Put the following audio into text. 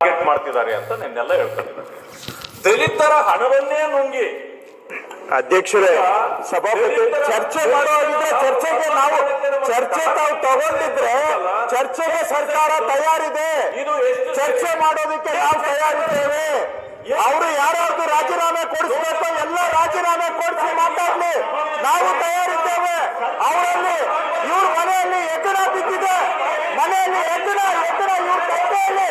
Target ಮಾಡ್ತಿದ್ದಾರೆ ಅಂತ ನಿನ್ನೆಲ್ಲ ಹೇಳ್ಕೊಂಡಿದ್ದಾರೆ. ದಲಿತರ ಹಣವನ್ನೇ ನುಂಗಿ ಅಧ್ಯಕ್ಷರೇ, ಸಭಾಪತಿ ಚರ್ಚೆ ಮಾಡೋದಿದ್ರೆ ಚರ್ಚೆಗೆ ನಾವು ತಾವು ತಗೊಂಡಿದ್ರೆ ಚರ್ಚೆಗೆ ಸರ್ಕಾರ ತಯಾರಿದೆ. ಚರ್ಚೆ ಮಾಡೋದಕ್ಕೆ ನಾವು ತಯಾರಿದ್ದೇವೆ. ಅವರು ಯಾರ್ಯಾರ್ದು ರಾಜೀನಾಮೆ ಕೊಡಿಸ್ಬೇಕು ಎಲ್ಲ ರಾಜೀನಾಮೆ ಕೊಡಿಸಿ ಮಾತಾಡ್ಲಿ, ನಾವು ತಯಾರಿದ್ದೇವೆ. ಅವರಲ್ಲಿ ಇವ್ರ ಮನೆಯಲ್ಲಿ ಎಕರ ಬಿದ್ದಿದೆ, ಮನೆಯಲ್ಲಿ ಎಕರ ಇವ್ರ ಕಟ್ಟೆಯಲ್ಲಿ